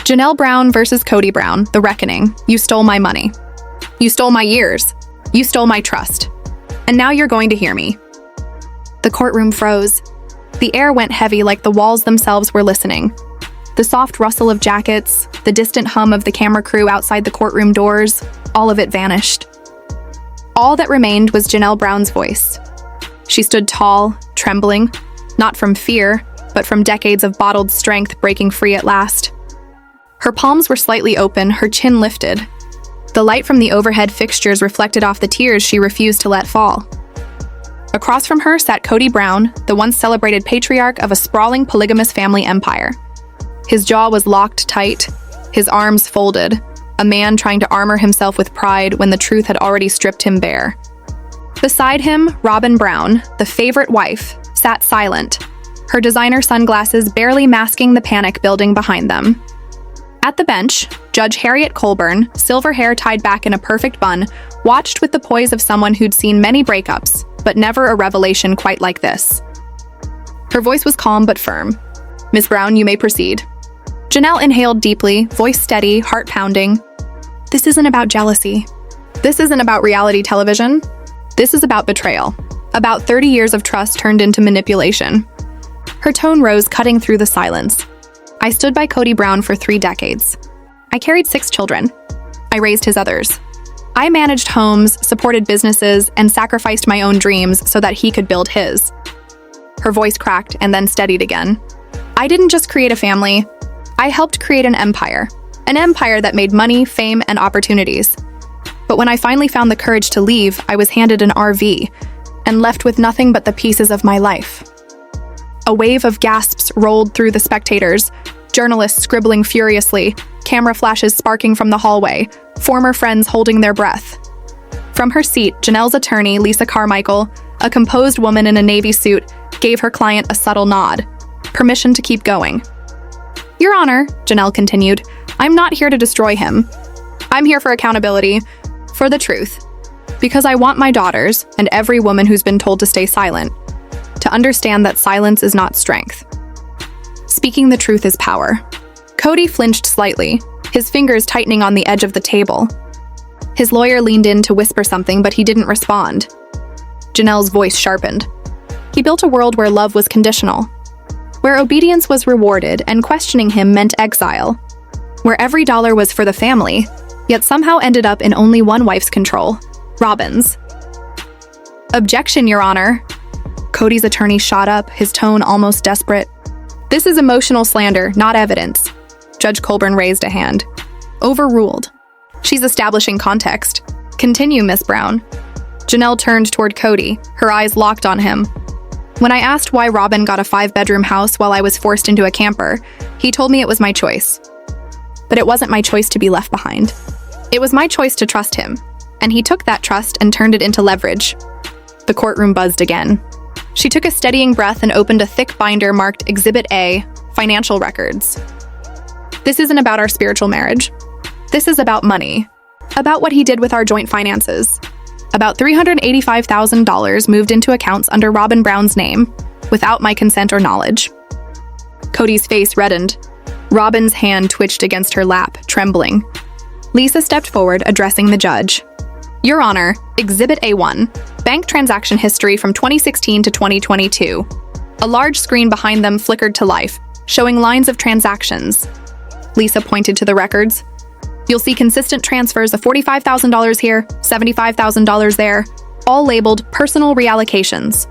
Janelle Brown versus Cody Brown, the reckoning. You stole my money. You stole my years. You stole my trust. And now you're going to hear me. The courtroom froze. The air went heavy like the walls themselves were listening. The soft rustle of jackets, the distant hum of the camera crew outside the courtroom doors, all of it vanished. All that remained was Janelle Brown's voice. She stood tall, trembling, not from fear, but from decades of bottled strength breaking free at last. Her palms were slightly open, her chin lifted. The light from the overhead fixtures reflected off the tears she refused to let fall. Across from her sat Cody Brown, the once celebrated patriarch of a sprawling polygamous family empire. His jaw was locked tight, his arms folded, a man trying to armor himself with pride when the truth had already stripped him bare. Beside him, Robin Brown, the favorite wife, sat silent, her designer sunglasses barely masking the panic building behind them. At the bench, Judge Harriet Colburn, silver hair tied back in a perfect bun, watched with the poise of someone who'd seen many breakups, but never a revelation quite like this. Her voice was calm but firm. "Miss Brown, you may proceed." Janelle inhaled deeply, voice steady, heart pounding. "This isn't about jealousy. This isn't about reality television. This is about betrayal. About 30 years of trust turned into manipulation." Her tone rose, cutting through the silence. "I stood by Cody Brown for 3 decades. I carried 6 children. I raised his others. I managed homes, supported businesses, and sacrificed my own dreams so that he could build his." Her voice cracked and then steadied again. "I didn't just create a family. I helped create an empire that made money, fame, and opportunities. But when I finally found the courage to leave, I was handed an RV and left with nothing but the pieces of my life." A wave of gasps rolled through the spectators, journalists scribbling furiously, camera flashes sparking from the hallway, former friends holding their breath. From her seat, Janelle's attorney, Lisa Carmichael, a composed woman in a navy suit, gave her client a subtle nod. Permission to keep going. "Your Honor," Janelle continued, "I'm not here to destroy him. I'm here for accountability, for the truth. Because I want my daughters, and every woman who's been told to stay silent, to understand that silence is not strength. Speaking the truth is power." Cody flinched slightly, his fingers tightening on the edge of the table. His lawyer leaned in to whisper something, but he didn't respond. Janelle's voice sharpened. He built a world where love was conditional, where obedience was rewarded and questioning him meant exile, where every dollar was for the family, yet somehow ended up in only one wife's control, Robin's. "Objection, Your Honor." Cody's attorney shot up, his tone almost desperate. "This is emotional slander, not evidence." Judge Colburn raised a hand. "Overruled. She's establishing context. Continue, Miss Brown." Janelle turned toward Cody, her eyes locked on him. "When I asked why Robin got a 5-bedroom house while I was forced into a camper, he told me it was my choice. But it wasn't my choice to be left behind. It was my choice to trust him, and he took that trust and turned it into leverage." The courtroom buzzed again. She took a steadying breath and opened a thick binder marked Exhibit A, Financial Records. "This isn't about our spiritual marriage. This is about money. About what he did with our joint finances. About $385,000 moved into accounts under Robin Brown's name, without my consent or knowledge." Cody's face reddened. Robin's hand twitched against her lap, trembling. Lisa stepped forward, addressing the judge. "Your Honor, Exhibit A1, bank transaction history from 2016 to 2022. A large screen behind them flickered to life, showing lines of transactions." Lisa pointed to the records. "You'll see consistent transfers of $45,000 here, $75,000 there, all labeled personal reallocations.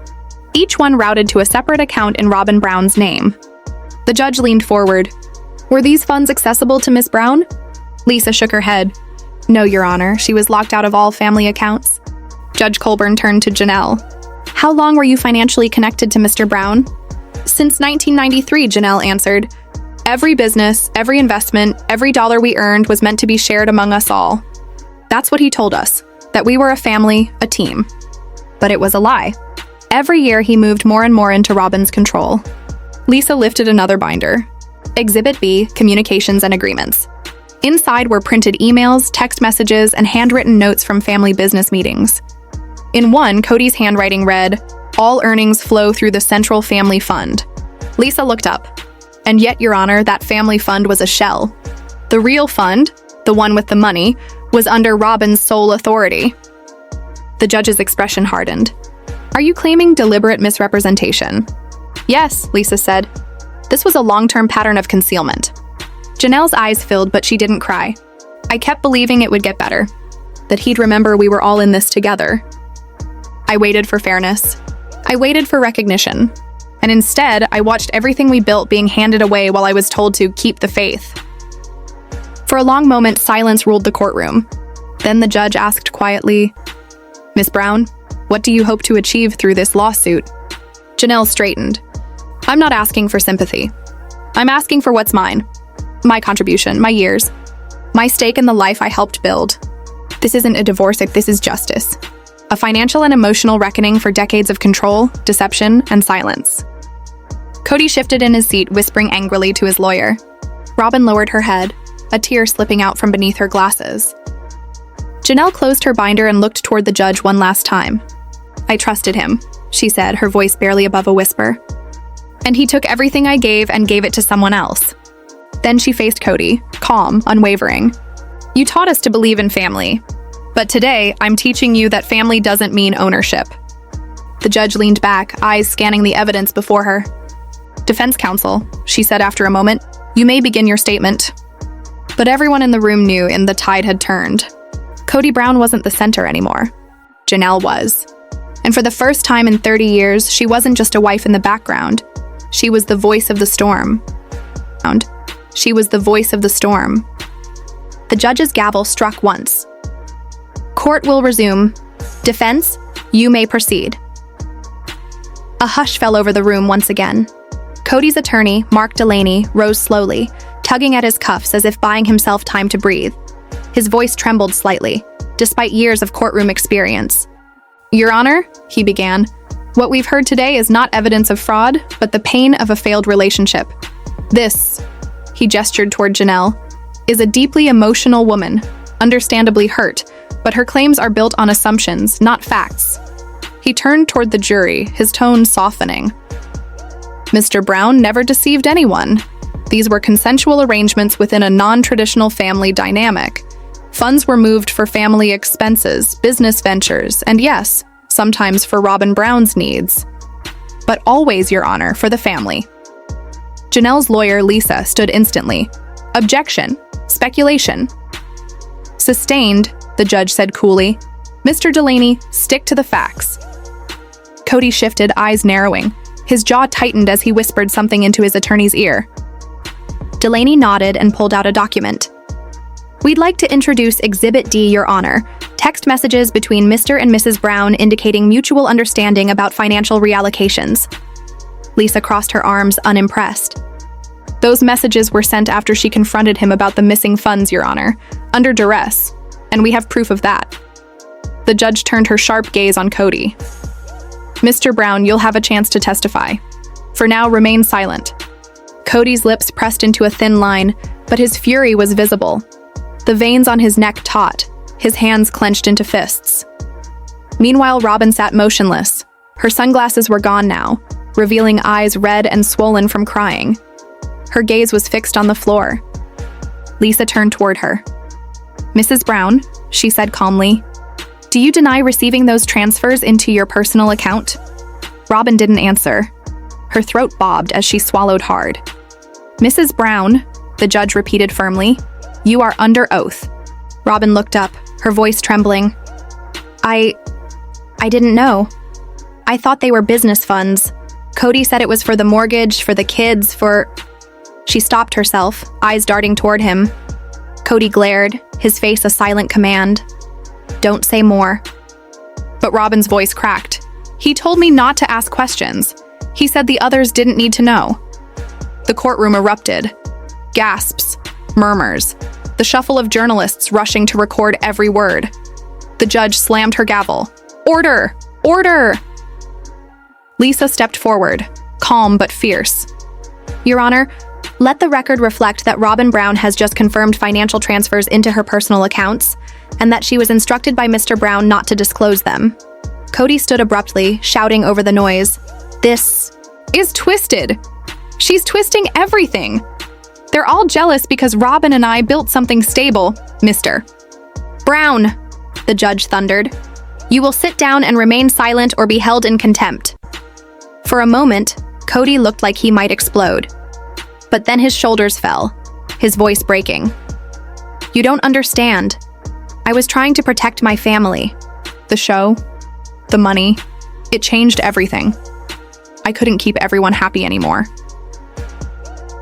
Each one routed to a separate account in Robin Brown's name." The judge leaned forward. "Were these funds accessible to Miss Brown?" Lisa shook her head. "No, Your Honor, she was locked out of all family accounts." Judge Colburn turned to Janelle. "How long were you financially connected to Mr. Brown?" "Since 1993, Janelle answered. "Every business, every investment, every dollar we earned was meant to be shared among us all. That's what he told us, that we were a family, a team. But it was a lie. Every year he moved more and more into Robin's control." Lisa lifted another binder. Exhibit B, Communications and Agreements. Inside were printed emails, text messages, and handwritten notes from family business meetings. In one, Cody's handwriting read, "All earnings flow through the Central Family Fund." Lisa looked up. "And yet, Your Honor, that family fund was a shell. The real fund, the one with the money, was under Robin's sole authority. The judge's expression hardened. Are you claiming deliberate misrepresentation? Yes, Lisa said. This was a long-term pattern of concealment. Janelle's eyes filled, but she didn't cry. I kept believing it would get better, that he'd remember we were all in this together. I waited for fairness. I waited for recognition. And instead, I watched everything we built being handed away while I was told to keep the faith. For a long moment, silence ruled the courtroom. Then the judge asked quietly, Miss Brown, what do you hope to achieve through this lawsuit? Janelle straightened. I'm not asking for sympathy. I'm asking for what's mine. My contribution, my years, my stake in the life I helped build. This isn't a divorce, this is justice. A financial and emotional reckoning for decades of control, deception, and silence. Cody shifted in his seat, whispering angrily to his lawyer. Robin lowered her head, a tear slipping out from beneath her glasses. Janelle closed her binder and looked toward the judge one last time. I trusted him, she said, her voice barely above a whisper. And he took everything I gave and gave it to someone else. Then she faced Cody, calm, unwavering. You taught us to believe in family. But today, I'm teaching you that family doesn't mean ownership. The judge leaned back, eyes scanning the evidence before her. Defense counsel, she said after a moment, you may begin your statement. But everyone in the room knew the tide had turned. Cody Brown wasn't the center anymore. Janelle was. And for the first time in 30 years, she wasn't just a wife in the background. She was the voice of the storm. She was the voice of the storm. The judge's gavel struck once. Court will resume. Defense, you may proceed. A hush fell over the room once again. Cody's attorney, Mark Delaney, rose slowly, tugging at his cuffs as if buying himself time to breathe. His voice trembled slightly, despite years of courtroom experience. Your Honor, he began, what we've heard today is not evidence of fraud, but the pain of a failed relationship. This, he gestured toward Janelle, is a deeply emotional woman, understandably hurt, but her claims are built on assumptions, not facts. He turned toward the jury, his tone softening. Mr. Brown never deceived anyone. These were consensual arrangements within a non-traditional family dynamic. Funds were moved for family expenses, business ventures, and yes, sometimes for Robin Brown's needs. But always, Your Honor, for the family. Janelle's lawyer, Lisa, stood instantly. Objection. Speculation. Sustained, the judge said coolly. Mr. Delaney, stick to the facts. Cody shifted, eyes narrowing. His jaw tightened as he whispered something into his attorney's ear. Delaney nodded and pulled out a document. We'd like to introduce Exhibit D, Your Honor, text messages between Mr. and Mrs. Brown indicating mutual understanding about financial reallocations. Lisa crossed her arms, unimpressed. Those messages were sent after she confronted him about the missing funds, Your Honor, under duress, and we have proof of that. The judge turned her sharp gaze on Cody. Mr. Brown, you'll have a chance to testify. For now, remain silent. Cody's lips pressed into a thin line, but his fury was visible. The veins on his neck taut, his hands clenched into fists. Meanwhile, Robin sat motionless. Her sunglasses were gone now, revealing eyes red and swollen from crying. Her gaze was fixed on the floor. Lisa turned toward her. Mrs. Brown, she said calmly, do you deny receiving those transfers into your personal account? Robin didn't answer. Her throat bobbed as she swallowed hard. Mrs. Brown, the judge repeated firmly, you are under oath. Robin looked up, her voice trembling. I didn't know. I thought they were business funds. Cody said it was for the mortgage, for the kids, for... She stopped herself, eyes darting toward him. Cody glared, his face a silent command. Don't say more. But Robin's voice cracked. He told me not to ask questions. He said the others didn't need to know. The courtroom erupted. Gasps, murmurs, the shuffle of journalists rushing to record every word. The judge slammed her gavel. Order! Order! Lisa stepped forward, calm but fierce. Your Honor, let the record reflect that Robin Brown has just confirmed financial transfers into her personal accounts, and that she was instructed by Mr. Brown not to disclose them. Cody stood abruptly, shouting over the noise. This is twisted. She's twisting everything. They're all jealous because Robin and I built something stable, Mr. Brown, the judge thundered. You will sit down and remain silent or be held in contempt. For a moment, Cody looked like he might explode. But then his shoulders fell, his voice breaking. You don't understand. I was trying to protect my family. The show, the money, it changed everything. I couldn't keep everyone happy anymore.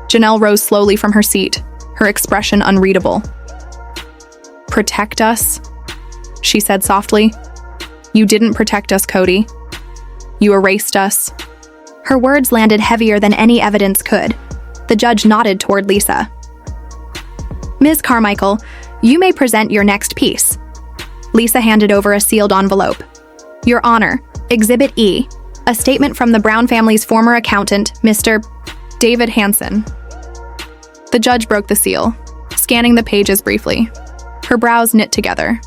Janelle rose slowly from her seat, her expression unreadable. Protect us? She said softly. You didn't protect us, Cody. You erased us. Her words landed heavier than any evidence could. The judge nodded toward Lisa. Ms. Carmichael, you may present your next piece. Lisa handed over a sealed envelope. Your Honor, Exhibit E, a statement from the Brown family's former accountant, Mr. David Hansen. The judge broke the seal, scanning the pages briefly. Her brows knit together.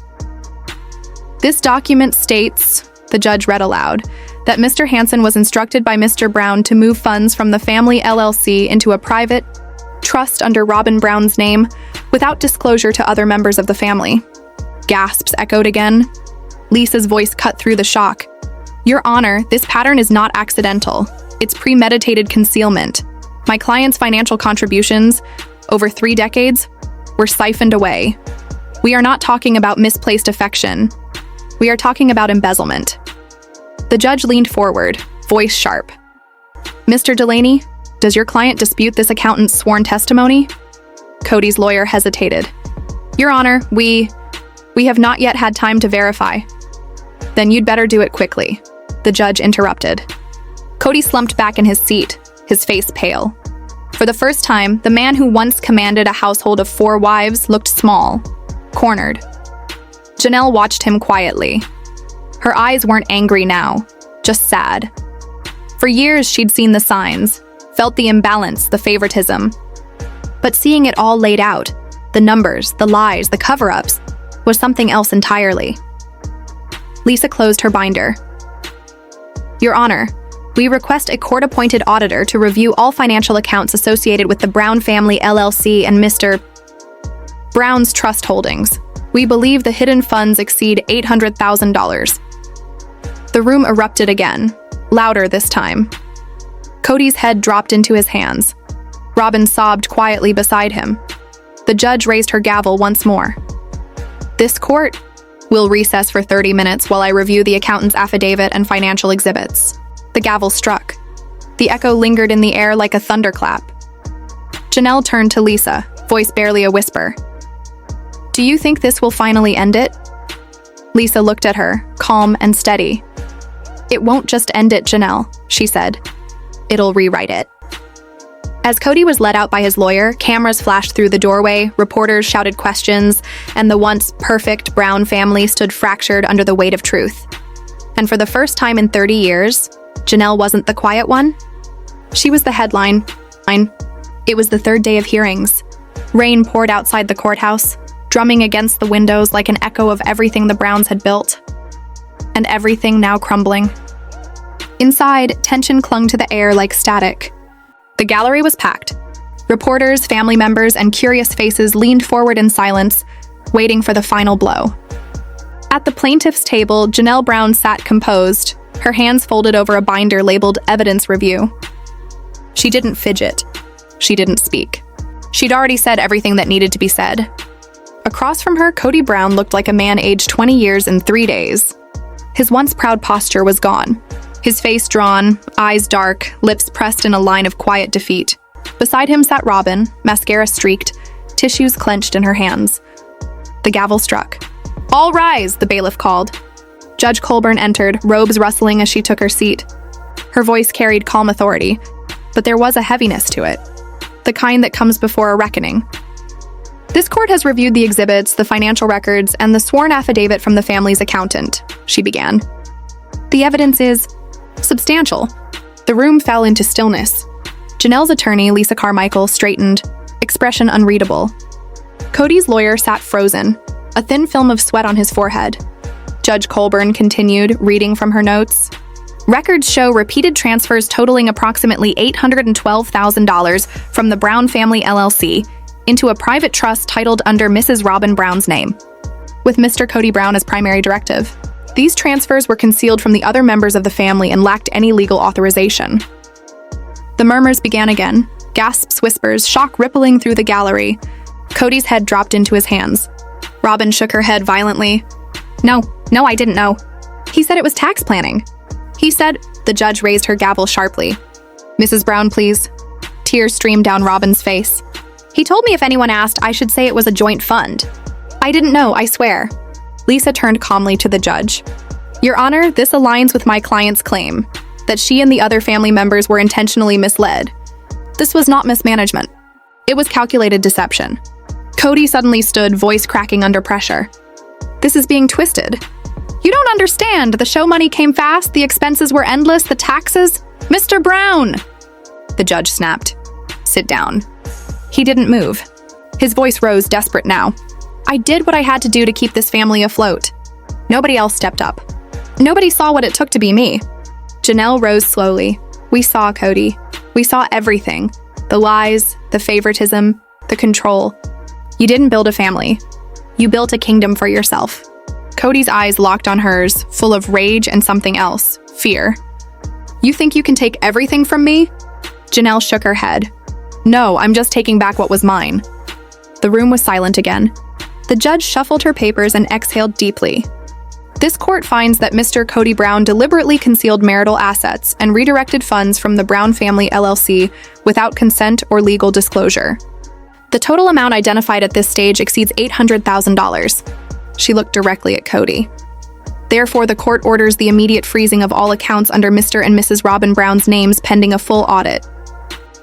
This document states, the judge read aloud, that Mr. Hansen was instructed by Mr. Brown to move funds from the family LLC into a private trust under Robin Brown's name without disclosure to other members of the family. Gasps echoed again. Lisa's voice cut through the shock. Your Honor, this pattern is not accidental. It's premeditated concealment. My client's financial contributions, over 3 decades, were siphoned away. We are not talking about misplaced affection. We are talking about embezzlement. The judge leaned forward, voice sharp. Mr. Delaney, does your client dispute this accountant's sworn testimony? Cody's lawyer hesitated. Your Honor, we have not yet had time to verify. Then you'd better do it quickly, the judge interrupted. Cody slumped back in his seat, his face pale. For the first time, the man who once commanded a household of 4 wives looked small, cornered. Janelle watched him quietly. Her eyes weren't angry now, just sad. For years, she'd seen the signs, felt the imbalance, the favoritism. But seeing it all laid out, the numbers, the lies, the cover-ups, was something else entirely. Lisa closed her binder. Your Honor, we request a court-appointed auditor to review all financial accounts associated with the Brown family LLC and Mr. Brown's trust holdings. We believe the hidden funds exceed $800,000. The room erupted again, louder this time. Cody's head dropped into his hands. Robin sobbed quietly beside him. The judge raised her gavel once more. This court will recess for 30 minutes while I review the accountant's affidavit and financial exhibits. The gavel struck. The echo lingered in the air like a thunderclap. Janelle turned to Lisa, voice barely a whisper. Do you think this will finally end it? Lisa looked at her, calm and steady. It won't just end it, Janelle, she said. It'll rewrite it. As Cody was led out by his lawyer, cameras flashed through the doorway, reporters shouted questions, and the once perfect Brown family stood fractured under the weight of truth. And for the first time in 30 years, Janelle wasn't the quiet one. She was the headline. It was the 3rd day of hearings. Rain poured outside the courthouse, drumming against the windows like an echo of everything the Browns had built. And everything now crumbling. Inside, tension clung to the air like static. The gallery was packed. Reporters, family members, and curious faces leaned forward in silence, waiting for the final blow. At the plaintiff's table, Janelle Brown sat composed, her hands folded over a binder labeled Evidence Review. She didn't fidget. She didn't speak. She'd already said everything that needed to be said. Across from her, Cody Brown looked like a man aged 20 years and 3 days. His once proud posture was gone. His face drawn, eyes dark, lips pressed in a line of quiet defeat. Beside him sat Robin, mascara streaked, tissues clenched in her hands. The gavel struck. All rise, the bailiff called. Judge Colburn entered, robes rustling as she took her seat. Her voice carried calm authority, but there was a heaviness to it, the kind that comes before a reckoning. This court has reviewed the exhibits, the financial records, and the sworn affidavit from the family's accountant, she began. The evidence is substantial. The room fell into stillness. Janelle's attorney, Lisa Carmichael, straightened, expression unreadable. Cody's lawyer sat frozen, a thin film of sweat on his forehead. Judge Colburn continued, reading from her notes. Records show repeated transfers totaling approximately $812,000 from the Brown Family LLC into a private trust titled under Mrs. Robin Brown's name, with Mr. Cody Brown as primary directive. These transfers were concealed from the other members of the family and lacked any legal authorization. The murmurs began again, gasps, whispers, shock rippling through the gallery. Cody's head dropped into his hands. Robin shook her head violently. No, I didn't know. He said it was tax planning. He said, the judge raised her gavel sharply. Mrs. Brown, please. Tears streamed down Robin's face. He told me if anyone asked, I should say it was a joint fund. I didn't know, I swear. Lisa turned calmly to the judge. Your Honor, this aligns with my client's claim that she and the other family members were intentionally misled. This was not mismanagement. It was calculated deception. Cody suddenly stood, voice cracking under pressure. This is being twisted. You don't understand. The show money came fast, the expenses were endless, the taxes. Mr. Brown! The judge snapped. Sit down. He didn't move. His voice rose, desperate now. I did what I had to do to keep this family afloat. Nobody else stepped up. Nobody saw what it took to be me. Janelle rose slowly. We saw, Cody. We saw everything. The lies, the favoritism, the control. You didn't build a family. You built a kingdom for yourself. Cody's eyes locked on hers, full of rage and something else, fear. You think you can take everything from me? Janelle shook her head. No, I'm just taking back what was mine. The room was silent again. The judge shuffled her papers and exhaled deeply. This court finds that Mr. Cody Brown deliberately concealed marital assets and redirected funds from the Brown Family LLC without consent or legal disclosure. The total amount identified at this stage exceeds $800,000. She looked directly at Cody. Therefore, the court orders the immediate freezing of all accounts under Mr. and Mrs. Robin Brown's names pending a full audit.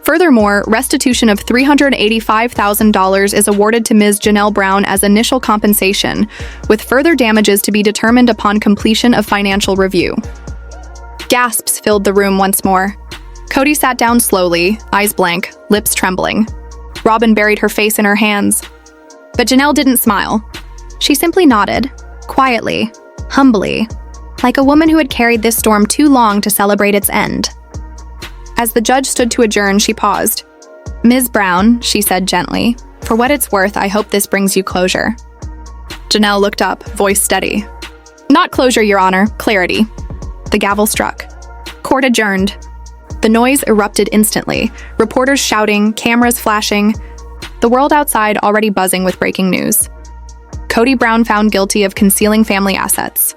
Furthermore, restitution of $385,000 is awarded to Ms. Janelle Brown as initial compensation, with further damages to be determined upon completion of financial review. Gasps filled the room once more. Cody sat down slowly, eyes blank, lips trembling. Robin buried her face in her hands. But Janelle didn't smile. She simply nodded, quietly, humbly, like a woman who had carried this storm too long to celebrate its end. As the judge stood to adjourn, she paused. Ms. Brown, she said gently, for what it's worth, I hope this brings you closure. Janelle looked up, voice steady. Not closure, Your Honor, clarity. The gavel struck. Court adjourned. The noise erupted instantly, reporters shouting, cameras flashing, the world outside already buzzing with breaking news. Cody Brown found guilty of concealing family assets.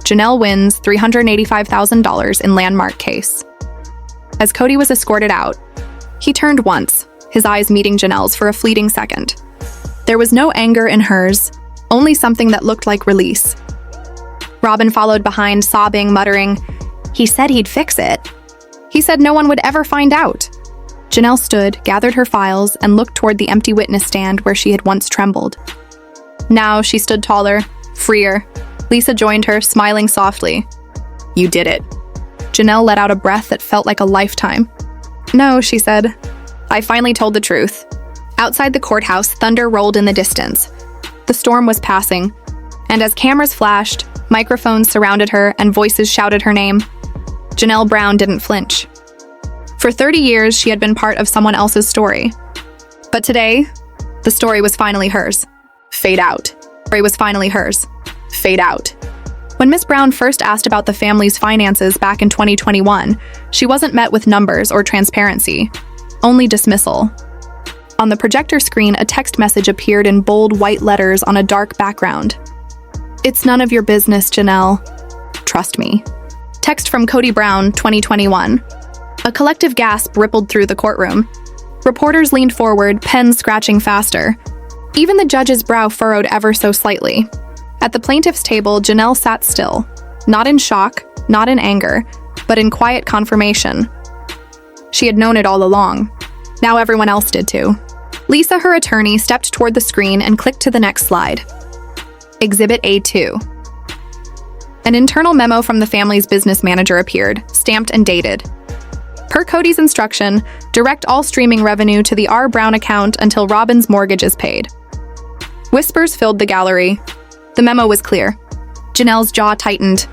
Janelle wins $385,000 in landmark case. As Cody was escorted out, he turned once, his eyes meeting Janelle's for a fleeting second. There was no anger in hers, only something that looked like release. Robin followed behind, sobbing, muttering, "He said he'd fix it. He said no one would ever find out." Janelle stood, gathered her files, and looked toward the empty witness stand where she had once trembled. Now she stood taller, freer. Lisa joined her, smiling softly. "You did it." Janelle let out a breath that felt like a lifetime. "No," she said. "I finally told the truth." Outside the courthouse, thunder rolled in the distance. The storm was passing, and as cameras flashed, microphones surrounded her and voices shouted her name. Janelle Brown didn't flinch. For 30 years, she had been part of someone else's story. But today, the story was finally hers. Fade out. The story was finally hers. Fade out. When Miss Brown first asked about the family's finances back in 2021, she wasn't met with numbers or transparency, only dismissal. On the projector screen, a text message appeared in bold white letters on a dark background. "It's none of your business, Janelle. Trust me." Text from Cody Brown, 2021. A collective gasp rippled through the courtroom. Reporters leaned forward, pens scratching faster. Even the judge's brow furrowed ever so slightly. At the plaintiff's table, Janelle sat still, not in shock, not in anger, but in quiet confirmation. She had known it all along. Now everyone else did too. Lisa, her attorney, stepped toward the screen and clicked to the next slide. Exhibit A2. An internal memo from the family's business manager appeared, stamped and dated. Per Cody's instruction, direct all streaming revenue to the R. Brown account until Robin's mortgage is paid. Whispers filled the gallery. The memo was clear. Janelle's jaw tightened.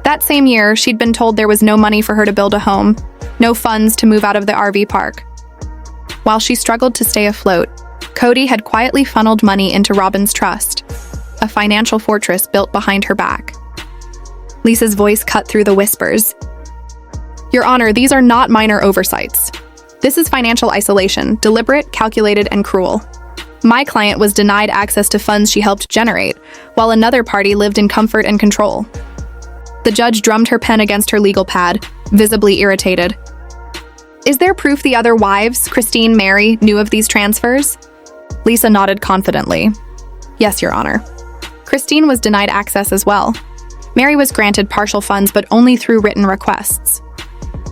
That same year, she'd been told there was no money for her to build a home, no funds to move out of the RV park. While she struggled to stay afloat, Cody had quietly funneled money into Robin's trust, a financial fortress built behind her back. Lisa's voice cut through the whispers. Your Honor, these are not minor oversights. This is financial isolation, deliberate, calculated, and cruel. My client was denied access to funds she helped generate, while another party lived in comfort and control. The judge drummed her pen against her legal pad, visibly irritated. Is there proof the other wives, Christine, Mary, knew of these transfers? Lisa nodded confidently. Yes, Your Honor. Christine was denied access as well. Mary was granted partial funds, but only through written requests.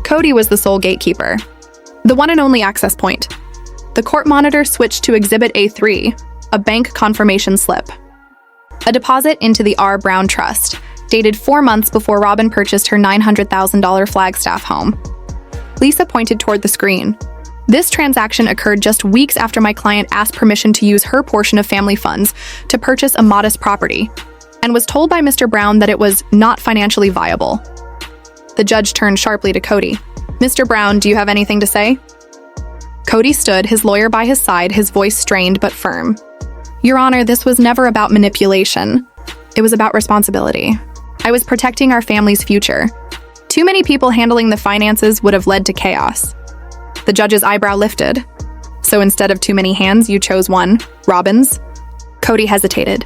Cody was the sole gatekeeper, the one and only access point. The court monitor switched to Exhibit A3, a bank confirmation slip. A deposit into the R. Brown Trust, dated 4 months before Robin purchased her $900,000 Flagstaff home. Lisa pointed toward the screen. This transaction occurred just weeks after my client asked permission to use her portion of family funds to purchase a modest property, and was told by Mr. Brown that it was not financially viable. The judge turned sharply to Cody. Mr. Brown, do you have anything to say? Cody stood, his lawyer by his side, his voice strained but firm. Your Honor, this was never about manipulation. It was about responsibility. I was protecting our family's future. Too many people handling the finances would have led to chaos. The judge's eyebrow lifted. So instead of too many hands, you chose one, Robin's? Cody hesitated.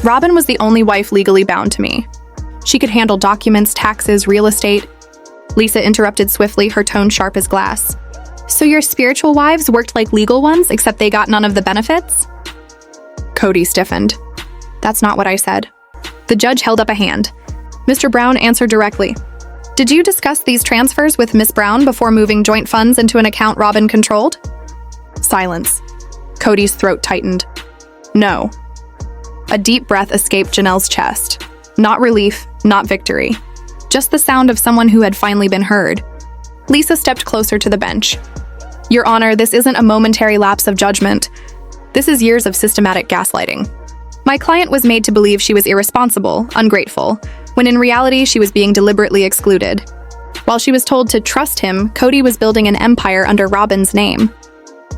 Robin was the only wife legally bound to me. She could handle documents, taxes, real estate. Lisa interrupted swiftly, her tone sharp as glass. So your spiritual wives worked like legal ones, except they got none of the benefits? Cody stiffened. That's not what I said. The judge held up a hand. Mr. Brown answered directly. Did you discuss these transfers with Miss Brown before moving joint funds into an account Robin controlled? Silence. Cody's throat tightened. No. A deep breath escaped Janelle's chest. Not relief, not victory. Just the sound of someone who had finally been heard. Lisa stepped closer to the bench. Your Honor, this isn't a momentary lapse of judgment. This is years of systematic gaslighting. My client was made to believe she was irresponsible, ungrateful, when in reality she was being deliberately excluded. While she was told to trust him, Cody was building an empire under Robin's name.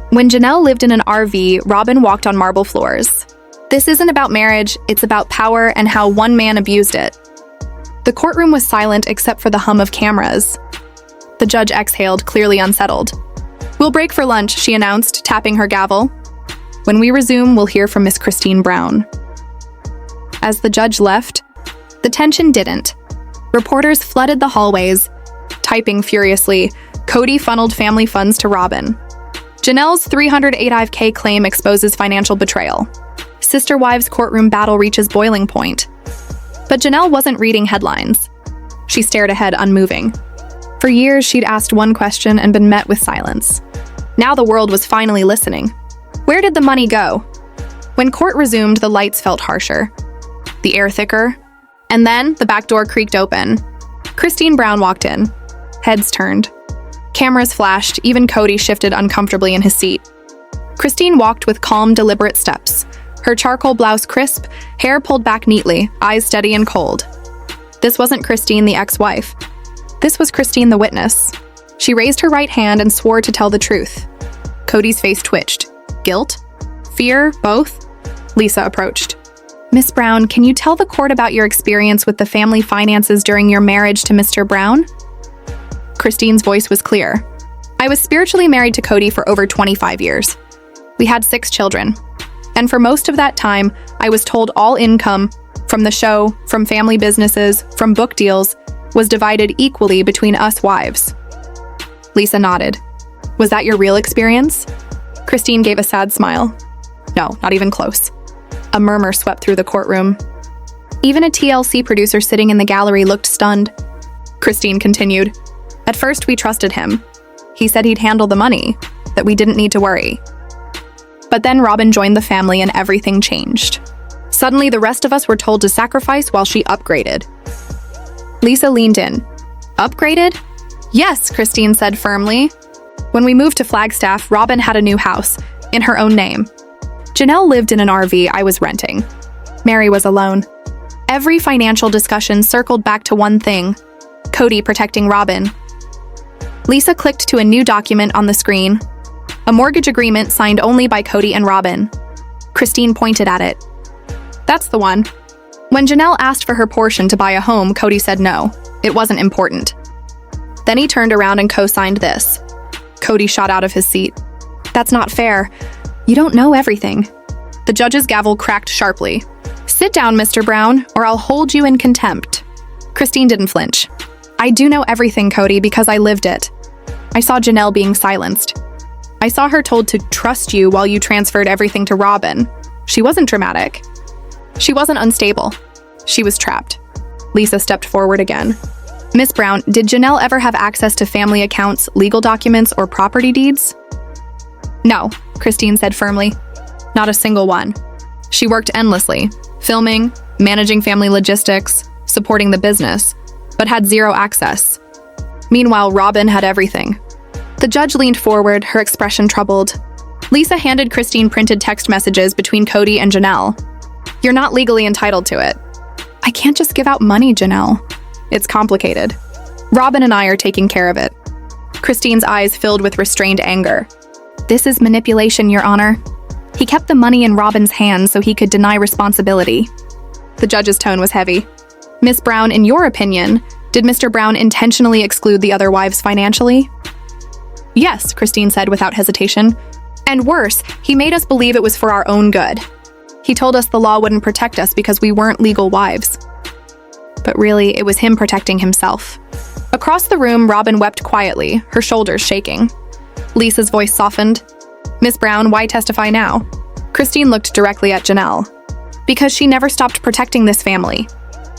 When Janelle lived in an RV, Robin walked on marble floors. This isn't about marriage, it's about power and how one man abused it. The courtroom was silent except for the hum of cameras. The judge exhaled, clearly unsettled. We'll break for lunch, she announced, tapping her gavel. When we resume, we'll hear from Miss Christine Brown. As the judge left, the tension didn't. Reporters flooded the hallways. Typing furiously, Cody funneled family funds to Robin. Janelle's $385K claim exposes financial betrayal. Sister Wives courtroom battle reaches boiling point. But Janelle wasn't reading headlines. She stared ahead, unmoving. For years, she'd asked one question and been met with silence. Now the world was finally listening. Where did the money go? When court resumed, the lights felt harsher, the air thicker, and then the back door creaked open. Christine Brown walked in. Heads turned. Cameras flashed, even Cody shifted uncomfortably in his seat. Christine walked with calm, deliberate steps, her charcoal blouse crisp, hair pulled back neatly, eyes steady and cold. This wasn't Christine, the ex-wife. This was Christine, the witness. She raised her right hand and swore to tell the truth. Cody's face twitched. Guilt? Fear? Both? Lisa approached. Miss Brown, can you tell the court about your experience with the family finances during your marriage to Mr. Brown? Christine's voice was clear. I was spiritually married to Cody for over 25 years. We had 6 children. And for most of that time, I was told all income, from the show, from family businesses, from book deals, was divided equally between us wives. Lisa nodded. Was that your real experience? Christine gave a sad smile. No, not even close. A murmur swept through the courtroom. Even a TLC producer sitting in the gallery looked stunned. Christine continued. At first, we trusted him. He said he'd handle the money, that we didn't need to worry. But then Robin joined the family and everything changed. Suddenly, the rest of us were told to sacrifice while she upgraded. Lisa leaned in. Upgraded? Yes, Christine said firmly. When we moved to Flagstaff, Robin had a new house, in her own name. Janelle lived in an RV I was renting. Mary was alone. Every financial discussion circled back to one thing: Cody protecting Robin. Lisa clicked to a new document on the screen, a mortgage agreement signed only by Cody and Robin. Christine pointed at it. That's the one. When Janelle asked for her portion to buy a home, Cody said no, it wasn't important. Then he turned around and co-signed this. Cody shot out of his seat. That's not fair. You don't know everything. The judge's gavel cracked sharply. Sit down, Mr. Brown, or I'll hold you in contempt. Christine didn't flinch. I do know everything, Cody, because I lived it. I saw Janelle being silenced. I saw her told to trust you while you transferred everything to Robin. She wasn't dramatic. She wasn't unstable. She was trapped. Lisa stepped forward again. Miss Brown, did Janelle ever have access to family accounts, legal documents, or property deeds? No, Christine said firmly. Not a single one. She worked endlessly, filming, managing family logistics, supporting the business, but had zero access. Meanwhile, Robin had everything. The judge leaned forward, her expression troubled. Lisa handed Christine printed text messages between Cody and Janelle. You're not legally entitled to it. I can't just give out money, Janelle. It's complicated. Robin and I are taking care of it. Christine's eyes filled with restrained anger. This is manipulation, Your Honor. He kept the money in Robin's hands so he could deny responsibility. The judge's tone was heavy. Miss Brown, in your opinion, did Mr. Brown intentionally exclude the other wives financially? Yes, Christine said without hesitation. And worse, he made us believe it was for our own good. He told us the law wouldn't protect us because we weren't legal wives. But really, it was him protecting himself. Across the room, Robin wept quietly, her shoulders shaking. Lisa's voice softened. Miss Brown, why testify now? Christine looked directly at Janelle. Because she never stopped protecting this family,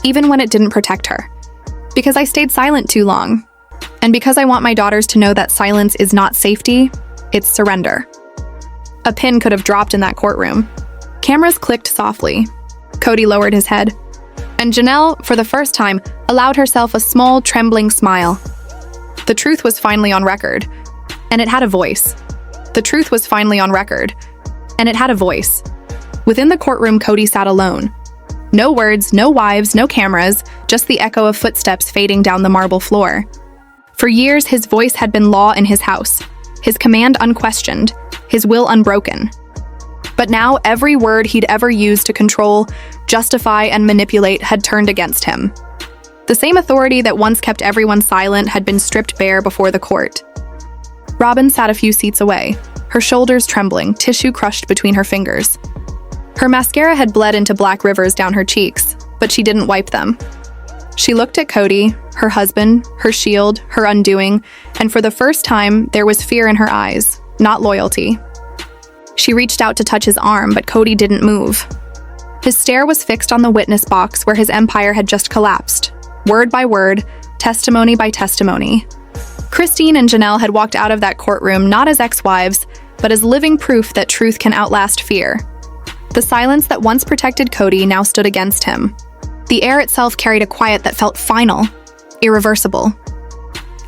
even when it didn't protect her. Because I stayed silent too long. And because I want my daughters to know that silence is not safety, it's surrender. A pin could have dropped in that courtroom. Cameras clicked softly. Cody lowered his head. And Janelle, for the first time, allowed herself a small, trembling smile. The truth was finally on record, and it had a voice. The truth was finally on record, and it had a voice. Within the courtroom, Cody sat alone. No words, no wives, no cameras, just the echo of footsteps fading down the marble floor. For years, his voice had been law in his house, his command unquestioned, his will unbroken. But now every word he'd ever used to control, justify, and manipulate had turned against him. The same authority that once kept everyone silent had been stripped bare before the court. Robin sat a few seats away, her shoulders trembling, tissue crushed between her fingers. Her mascara had bled into black rivers down her cheeks, but she didn't wipe them. She looked at Cody, her husband, her shield, her undoing, and for the first time, there was fear in her eyes, not loyalty. She reached out to touch his arm, but Cody didn't move. His stare was fixed on the witness box where his empire had just collapsed, word by word, testimony by testimony. Christine and Janelle had walked out of that courtroom not as ex-wives, but as living proof that truth can outlast fear. The silence that once protected Cody now stood against him. The air itself carried a quiet that felt final, irreversible.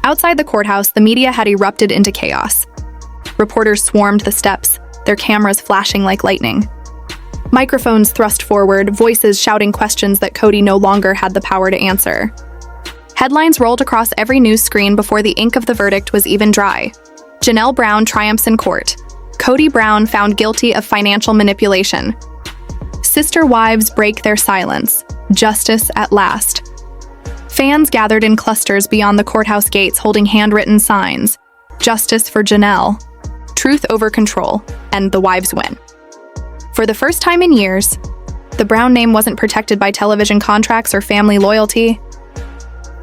Outside the courthouse, the media had erupted into chaos. Reporters swarmed the steps, their cameras flashing like lightning. Microphones thrust forward, voices shouting questions that Cody no longer had the power to answer. Headlines rolled across every news screen before the ink of the verdict was even dry. Janelle Brown triumphs in court. Cody Brown found guilty of financial manipulation. Sister wives break their silence. Justice at last. Fans gathered in clusters beyond the courthouse gates holding handwritten signs. Justice for Janelle. Truth over control. And the wives win. For the first time in years, the Brown name wasn't protected by television contracts or family loyalty.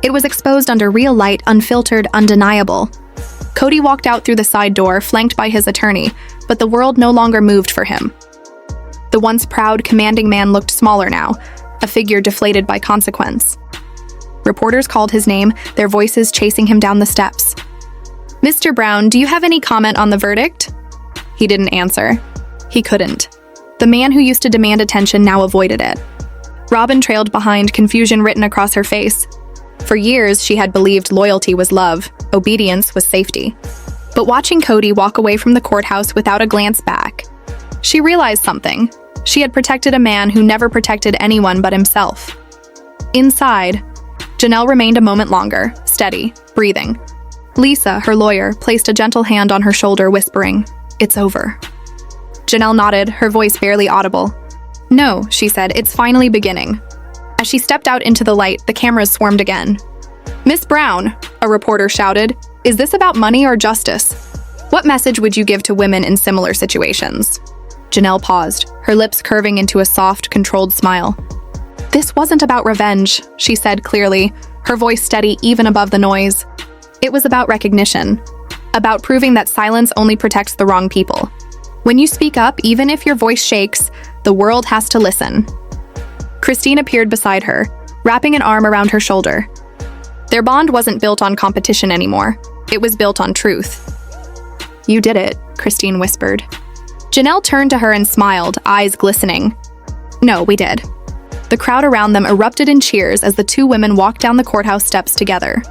It was exposed under real light, unfiltered, undeniable. Cody walked out through the side door, flanked by his attorney, but the world no longer moved for him. The once proud, commanding man looked smaller now, a figure deflated by consequence. Reporters called his name, their voices chasing him down the steps. Mr. Brown, do you have any comment on the verdict? He didn't answer. He couldn't. The man who used to demand attention now avoided it. Robin trailed behind, confusion written across her face. For years, she had believed loyalty was love, obedience was safety. But watching Cody walk away from the courthouse without a glance back, she realized something. She had protected a man who never protected anyone but himself. Inside, Janelle remained a moment longer, steady, breathing. Lisa, her lawyer, placed a gentle hand on her shoulder, whispering, "It's over." Janelle nodded, her voice barely audible. "No," she said, "it's finally beginning." As she stepped out into the light, the cameras swarmed again. "Miss Brown," a reporter shouted, "is this about money or justice? What message would you give to women in similar situations?" Janelle paused, her lips curving into a soft, controlled smile. "This wasn't about revenge," she said clearly, her voice steady even above the noise. "It was about recognition, about proving that silence only protects the wrong people. When you speak up, even if your voice shakes, the world has to listen." Christine appeared beside her, wrapping an arm around her shoulder. Their bond wasn't built on competition anymore. It was built on truth. "You did it," Christine whispered. Janelle turned to her and smiled, eyes glistening. "No, we did." The crowd around them erupted in cheers as the two women walked down the courthouse steps together.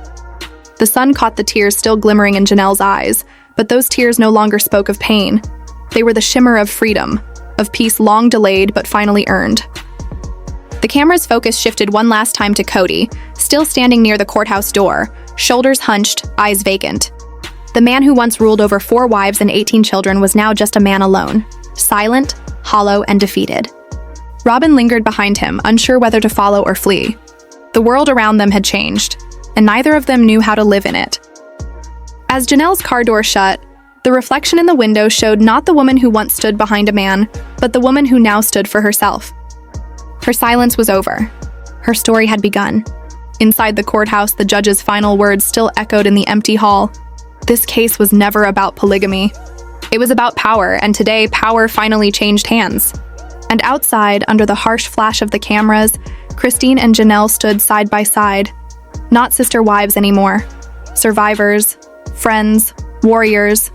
The sun caught the tears still glimmering in Janelle's eyes, but those tears no longer spoke of pain. They were the shimmer of freedom, of peace long delayed but finally earned. The camera's focus shifted one last time to Cody, still standing near the courthouse door, shoulders hunched, eyes vacant. The man who once ruled over 4 wives and 18 children was now just a man alone, silent, hollow, and defeated. Robin lingered behind him, unsure whether to follow or flee. The world around them had changed, and neither of them knew how to live in it. As Janelle's car door shut, the reflection in the window showed not the woman who once stood behind a man, but the woman who now stood for herself. Her silence was over. Her story had begun. Inside the courthouse, the judge's final words still echoed in the empty hall. This case was never about polygamy. It was about power, and today, power finally changed hands. And outside, under the harsh flash of the cameras, Christine and Janelle stood side by side. Not sister wives anymore. Survivors, friends, warriors.